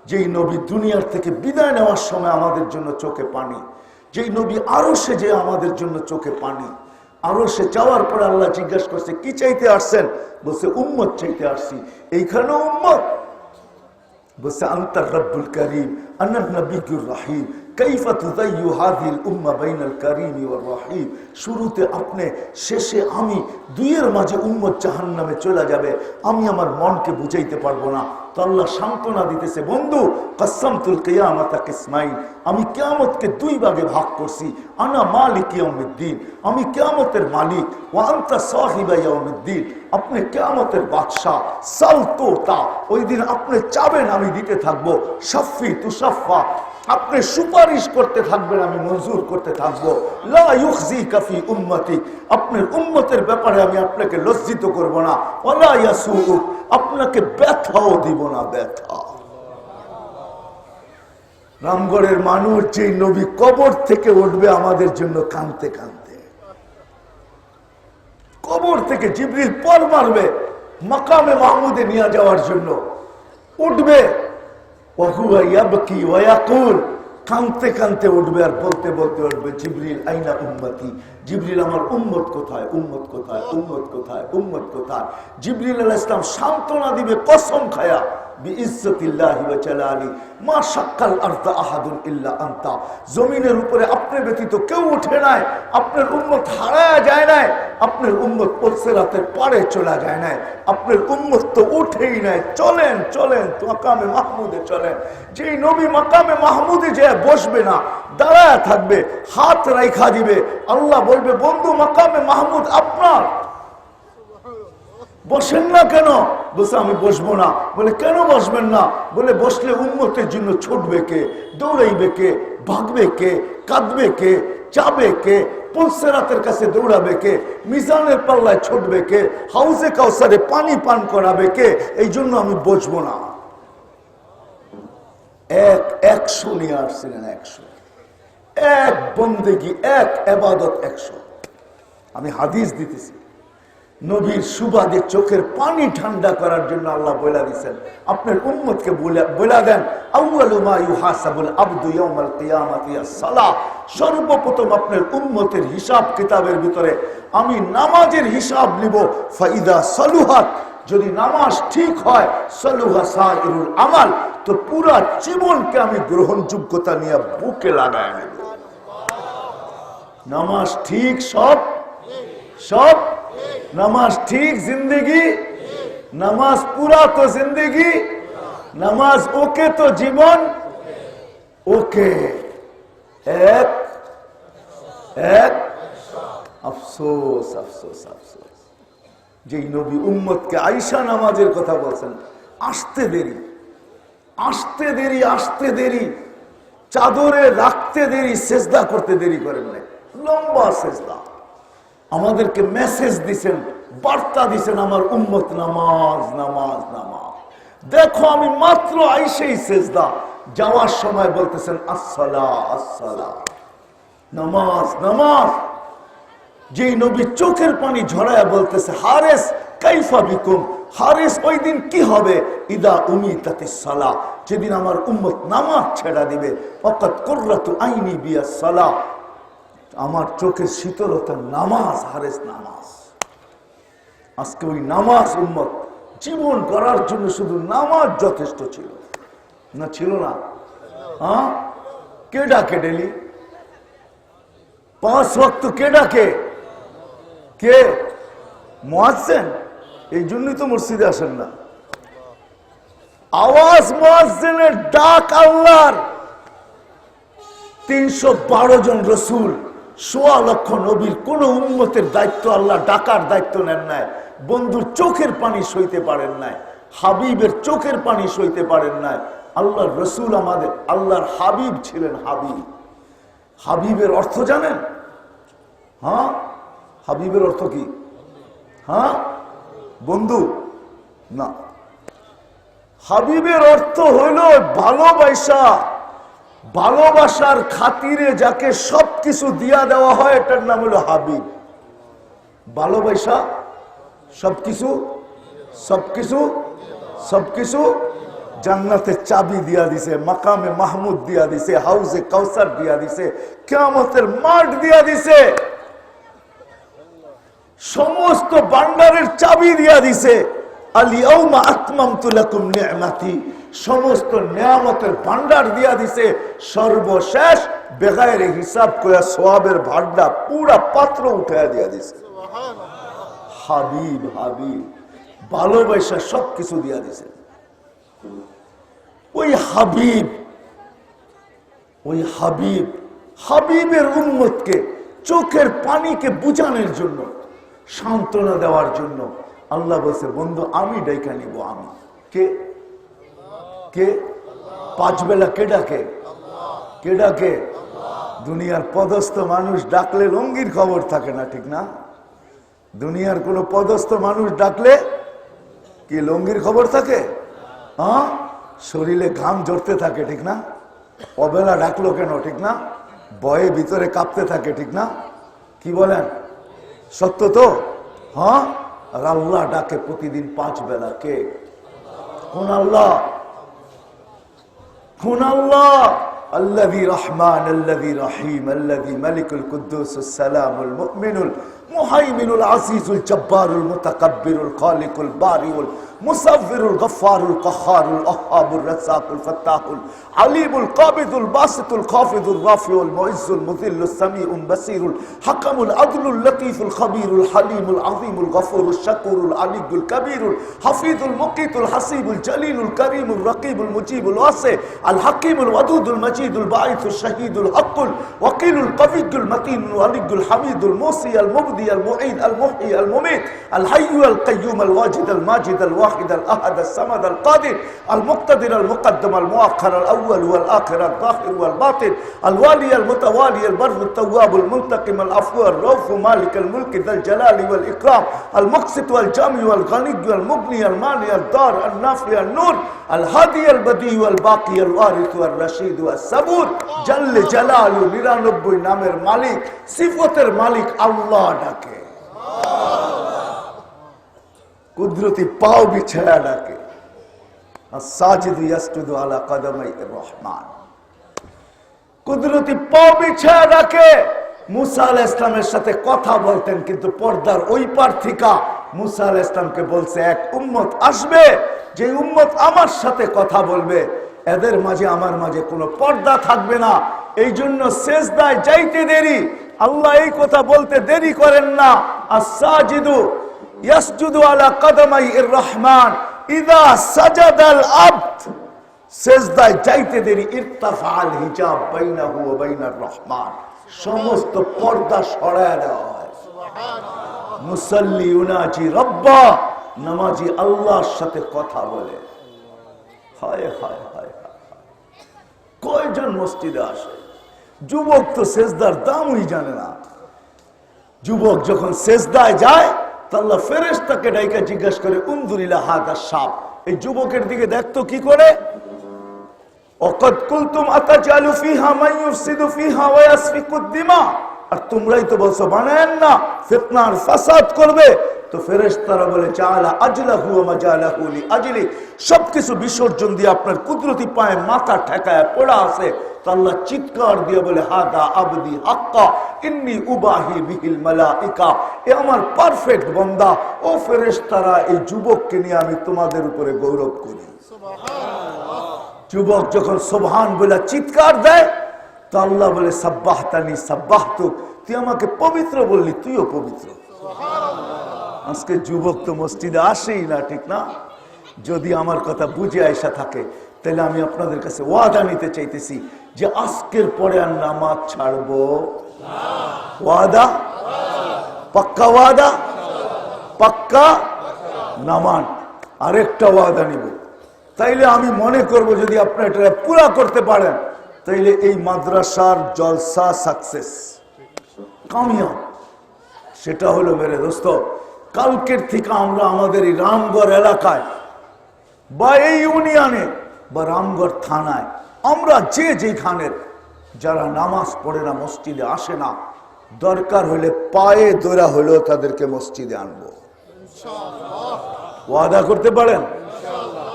যেই নবী দুনিয়ার থেকে বিদায় নেওয়ার সময় আমাদের জন্য চোখে পানি, যেই নবী আরশে যে আমাদের জন্য চোখে পানি। আরশে যাওয়ার পরে আল্লাহ জিজ্ঞাসা করছে কি চাইতে আসছেন? বলছে উম্মত চাইতে আসছি। এইখানেও উম্মত। বলছে আনতার রব্বুল করিম আনার নবিয়ুর রহিম কাইফা তুযায়্যু হাযিহিল উম্মাহ বাইনাল কারীম ওয়ার রহিম। শুরুতে আপনি, শেষে আমি, দুইয়ের মাঝে উম্মত জাহান্নামে চলে যাবে, আমি আমার মনকে বুঝাইতে পারবো না। তো আল্লাহ সান্ত্বনা দিতেছে, বন্ধু কাসসামতুল কিয়ামাতা কিসমাইন, আমি কিয়ামতকে দুই ভাগে ভাগ করছি। আনা মালিক ইয়াউমিদ্দিন, আমি কিয়ামতের মালিক। ওয়া আনতা সাহিবা ইয়াউমিদ্দিন, আপনি কিয়ামতের বাদশা। সাল তুতা, ওই দিন আপনি চাবেন আমি দিতে থাকবো। শাফি তুশাফা, আপনি সুপারিশ করতে থাকবেন আমি মঞ্জুর করতে থাকবো। লা ইউখজিকা ফি উম্মতি, আপনার উম্মতের ব্যাপারে আমি আপনাকে লজ্জিত করব না। ওয়ালা ইয়াসুউক, আপনাকে ব্যথাও দিব না, ব্যথা। রামগড়ের মানুষ যে নবী কবর থেকে উঠবে আমাদের জন্য কাঁদতে কাঁদতে, কবর থেকে জিবরিল পর মারবে মাকামে মাহমুদে নিয়ে যাওয়ার জন্য, উঠবে ওয়াহুয়া ইয়াবকি ওয়া ইয়াকুল, কাঁদতে কাঁদতে উঠবে আর বলতে বলতে উঠবে জিবরিল আইনা উম্মতি, জিবরিল আমার উম্মত কোথায়, উম্মত কোথায়, উম্মত কোথায়, উম্মত কোথায়। জিবরিল আলাইহিস সালাম সান্ত্বনা দিবে কসম খায়া বিইজ্জতিল্লাহি ওয়া জালালি মা শাক্কাল আরদা আহাদুন ইল্লা আনতা, জমিনের উপরে আপনি ব্যতীত কেউ উঠে নাই, আপনার উম্মত হারায়া যায় নাই, আপনার উম্মত পলসেরাতের পারে চলে যায় নাই, আপনার উম্মত তো উঠেই নাই। চলেন চলেন মাকামে মাহমুদে চলেন। যেই নবী মাকামে মাহমুদে যে বসবে না, দাঁড়ায় থাকবে, হাত রাইখা দিবে, আল্লাহ বলবে বন্ধু মাকামে মাহমুদ আপনার, বসেন না কেন? বলছে আমি বসবো না। বলে কেন বসবেন না? বলে বসলে উম্মতের জন্য ছুটবে কে, দৌড়াইবে কে, ভাগবে কে, কাঁদবে কে, চাবে কে, পুলসেরাতের কাছে দৌড়াবে কে, মিজানের পাল্লায় ছুটবে কে, হাউজে কাউসারে পানি পান করাবে কে, এই জন্য আমি বসবো না। 100 নিয়ে আসছিলেন, 100, এক বন্দেগি, এক ইবাদত 100। আমি হাদিস দিতেছি, নবীর সুবাদে চোখের পানি ঠান্ডা করার জন্য আল্লাহ বলে দিয়েছেন আপনার উম্মতকে বলে দেন আউয়ালু মা ইউহাসাবুল আবদু ইয়াউমাল কিয়ামাতি আস-সালাহ, সর্বপ্রথম আপনার উম্মতের হিসাব কিতাবের ভিতরে আমি নামাজের হিসাব নিব। ফাইদা সালুহাত, যদি নামাজ ঠিক হয়, সালুহা সাইরুল আমাল, তো পুরা জীবনকে আমি গ্রহণযোগ্যতা নিয়ে বুকে লাগায় নেব। নামাজ ঠিক, সব সব নামাজ ঠিক, জিন্দগি নামাজ পুরা তো জিন্দগি, নামাজ ওকে তো জীবন ওকে। এক এক আফসোস আফসোস আফসোস, যেই নবী উম্মতকে আয়েশা নামাজের কথা বলছেন, আসতে দেরি, আসতে দেরি, আসতে দেরি, চাদরে রাখতে দেরি, সেজদা করতে দেরি করেন নাই, লম্বা সেজদা। আমাদেরকে মেসেজ দিছেন, বার্তা দিছেন, আমার উম্মত নামাজ নামাজ নামাজ। দেখো আমি মাত্র আইসেই সেজদা, যাওয়ার সময় বলতেছেন আসসালা আসসালা, নামাজ নামাজ। যেই নবী চোখের পানি ঝরায়া বলতেছে হারেস কাইফা বিকুম, হারেস ওই দিন কি হবে, ইদা উমিতাতিস সালাহ, যেদিন আমার উম্মত নামাজ ছেড়া দিবে, ফাকাত কুররাতু আইনি বিয়াস সালাহ, আমার চোখের শীতলতা নামাজ, হারেস নামাজ। আজকে ওই নামাজ উম্মত জীবন করার জন্য শুধু নামাজ যথেষ্ট ছিল না, ছিল না? হ্যাঁ, কে ডাকে ডেলি 5 ওয়াক্ত? কে ডাকে? কে? মুয়াজ্জিন। এই জন্যই তো মসজিদে আসেন না। আওয়াজ মুয়াজ্জিনের, ডাক আল্লাহর। 312 জন রসুল, 1.25 লক্ষ নবীর কোন উম্মতের দায়িত্ব আল্লাহ ডাকার দায়িত্ব নেন নাই। বন্ধুর চোখের পানি সইতে পারেন নাই, হাবিবের চোখের পানি সইতে পারেন নাই। আল্লাহর রসুল আমাদের আল্লাহর হাবিব ছিলেন। হাবিব, হাবিবের অর্থ জানেন? হ্যাঁ, হাবিবের অর্থ কি? হ্যাঁ বন্ধু, না, হাবিবের অর্থ হইল ভালোবাসা, ভালোবাসার খাতিরে যাকে সবকিছু দিয়া দেওয়া হয়, এটার নাম হলো হাবিব। ভালোবাসা সবকিছু সবকিছু সবকিছু জান্নাতের চাবি দিয়া দিছে, মাকামে মাহমুদ দিয়া দিছে, হাউজে কাউসার দিয়া দিছে, কিয়ামতের মাঠ দিয়া দিছে, সমস্ত ভান্ডারের চাবি দিয়া দিছে। আল-ইয়াউমা আকমামতু লাকুম নি'মাতি, সমস্ত নিয়ামতের ভান্ডার দিয়া দিছে। সর্বশেষ বেগায়ের হিসাব কইরা সওয়াবের ভান্ডার পুরা পাত্র উঠায়া দিয়া দিছে। হাবিব হাবিব ভালোবাসা সবকিছু দিয়া দিছে। ওই হাবিব, ওই হাবিব, হাবিবের উম্মতকে চোখের পানিকে বুঝানোর জন্য, সান্ত্বনা দেওয়ার জন্য আল্লাহ বলছে, বন্ধু আমি ডাইকা নিব। আমি কে? কে? পাঁচ বেলা কে ডাকে? কে ডাকে? দুনিয়ার পদস্থ মানুষ ডাকলে লঙ্গির খবর থাকে না, ঠিক না? দুনিয়ার কোন পদস্থ মানুষ ডাকলে কি লঙ্গির খবর থাকে? হ্যাঁ, শরীরে ঘাম ঝরতে থাকে, ঠিক না? অবেলা ডাকলো কেন, ঠিক না? ভয়ে ভিতরে কাঁপতে থাকে, ঠিক না? কি বলেন? সত্য তো? হ্যাঁ, আর আল্লাহ ডাকে প্রতিদিন পাঁচ বেলা। কে? কোন আল্লাহ? কোন আল্লাহ? আল্লাযী রহমান, আল্লাযী রহিম, আল্লাযী মালিকুল কুদ্দুসুস সালামুল মুমিনুল মুহাইমিনুল আজিজুল জব্বারুল মুতাকাব্বিরুল খালিকুল বারিউল মুসাফিরুল গফফারুল কাহ্হারুল ওয়াহ্হাবুর রাজ্জাকুল ফাত্তাহুল আলিমুল কাবিদুল বাসিতুল খাফিদুর রাফিউল মুইজ্জুল মুযিল্লুস সামিউল বাসিরুল হাকামুল আদলুল লতীফুল খবীরুল হালিমুল আযীমুল গফুরুশ শাকুরুল আলিয়ুল কবীরুল হাফিজুল মুকিতুল হাসিবুল জলিলুল করিমুল রকিবুল মুজিবুল ওয়াসি আল হাকিমুল ওয়াদুদুল মজিদুল বাঈসুশ শাহীদুল হকুল ওয়াকিলুল কবিয়ুল মতিনুল আলিয়ুল হামিদুল মুসি আল মুবদি আল মুঈদ আল মুহয়ি আল মুমীত আল হাইয়্যু আল কাইয়্যুম আল ওয়াজিদ আল মাজিদ আল ওয়াহিদ আল আহাদ আল সামাদ আল কাদির আল মুক্তাদির আল মুকদ্দম আল মুআখ্খার আল আউয়াল ওয়াল আখির আল যাহির ওয়াল বাতিন আল ওয়ালি আল মুতাওয়ালি আল বরর আল তাওয়াব আল মুনতাকিম আল আফু আল রাউফ মালিক আল মুলক যাল জালালি ওয়াল ইকরাম আল মুকসিত ওয়াল জামি ওয়াল গানি ওয়াল মুগনি আল মানি আল দার আল নাফি আল নূর আল হাদি আল বদি ওয়াল বাকি আল ওয়ারিস ওয়াল রশিদ ওয়াস সাবুর জাল্লে জালালু 99 নামের মালিক, সিফতের মালিক আল্লাহ ডাকে। কুদরতি পাও বিছায়া ডাকে। আস-সাজিদু ইয়াসজুদু আলা কদমাইর রহমান, কুদরতি পাও বিছায়া ডাকে। মুসা আলাইহিস সালামের সাথে কথা বলতেন, কিন্তু পর্দার ওই পার থেকে মুসা আলাইহিস সালামকে বলছে, এক উম্মত আসবে যে উম্মত আমার সাথে কথা বলবে, এদের মাঝে আমার মাঝে কোনো পর্দা থাকবে না। এই জন্য সেজদায় যাইতে দেরি, আল্লাহ এই কথা বলতে দেরি করেন না। আস-সাজিদু ইয়াসজুদু আলা কদমাইর রহমান ইযা সাজাদাল আবদ, সেজদায় যাইতে দেরি ইরতাফাল হিজাব বাইনাহু ওয়া বাইনার রহমান, সমস্ত পর্দা সরায় দেওয়া হয়। সুবহানাল্লাহ। মুসাল্লি ইউনাজি রাব্বা, নামাজি আল্লাহর সাথে কথা বলে। হায় হায় হায়, কয়জন মসজিদে আসে? যুবক তো সেজদার দামই জানে না। যুবক যখন সেজদায় যায়, আল্লাহ ফেরেশতাকে ডাইকা জিজ্ঞাসা করে, উনজুরিলা হাদা সাপ, এই যুবকের দিকে দেখতো কি করে। ওয়াকাদ কুলতুম আতাজালু ফিহা মান ইউফসিদু ফিহা ওয়া ইয়াসফিকুদ দিমা, আর তোমরাই তো বলছো বানায়েন না, ফিতনা আর ফাসাদ করবে। তো ফেরেশতারা বলে, জাআলা আজলাহু ওয়া মাজালাহু লিআজলি, সবকিছু বিসর্জন দিয়ে আপনার কুদরতি পায়ে মাথা ঠেকায় পড়া আছে। তো আল্লাহ চিৎকার দিয়ে বলে, হাদা আবদি হাক্কা ইন্নী উবাহি বিহিল মালাইকা, এ আমার পারফেক্ট বান্দা। ও ফেরেশতারা, এই যুবককে নিয়ে আমি তোমাদের উপরে গৌরব করি। সুবহানাল্লাহ। যুবক যখন সুবহান বলে চিৎকার দেয়, তো আল্লাহ বলে, সাব্বাহতানি সাব্বাহতুক, তুই আমাকে পবিত্র বললি, তুইও পবিত্র। সুবহানাল্লাহ। আজকে যুবক তো মসজিদে আসেই না, ঠিক না? যদি আমার কথা বুঝে আইসা থাকে, তাহলে আমি আপনাদের কাছে ওয়াদা নিতে চাইতেছি যে আজকের পরে আর নামাজ ছাড়বো না। ওয়াদা? পাক্কা ওয়াদা? পাক্কা নামান। আরেকটা ওয়াদা নিব, তাইলে আমি মনে করব যদি আপনারা এটা পুরা করতে পারেন, তাইলে এই মাদ্রাসার জলসা সাকসেস কামিয়াব। সেটা হলো মেরে দোস্ত, কালকের থেকে আমরা আমাদের এই রামগড় এলাকায় বা এই ইউনিয়নে বা রামগড় থানায়, আমরা যে যেখানের যারা নামাজ পড়ে না, মসজিদে আসে না, দরকার হলে পায়ে দৌড়া হলেও তাদেরকে মসজিদে আনবো। ইনশাআল্লাহ। ওয়াদা করতে পারেন? ইনশাআল্লাহ।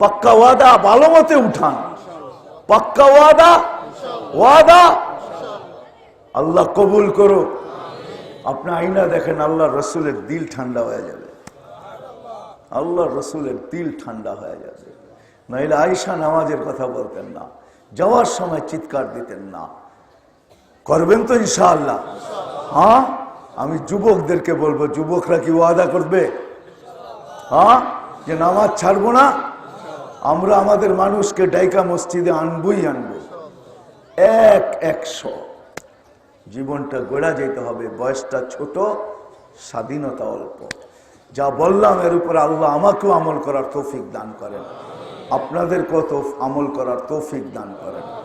পাক্কা ওয়াদা ভালো মতে উঠান, পাক্কা ওয়াদা, ওয়াদা আল্লাহ কবুল করো। আপনি আইনা দেখেন, আল্লাহ রসুলের দিল ঠান্ডা হয়ে যাবে, আল্লাহ রসুলের দিল ঠান্ডা হয়ে যাবে। নাইলে আয়েশা নামাজের কথা বলতেন না, যাওয়ার সময় চিৎকার দিতেন না। করবেন তো ইনশাআল্লাহ? হ্যাঁ, আমি যুবকদেরকে বলবো, যুবকরা কি ওয়াদা করবে? হ্যাঁ, যে নামাজ ছাড়বো না। আমরা আমাদের মানুষকে ডাইকা মসজিদে আনবই আনবো, 100। জীবনটা গড়া যেতে হবে, বয়সটা ছোট, স্বাধীনতা অল্প। যা বললাম এর উপর আল্লাহ আমাকেও আমল করার তৌফিক দান করেন, আপনাদেরকেও আমল করার তৌফিক দান করেন।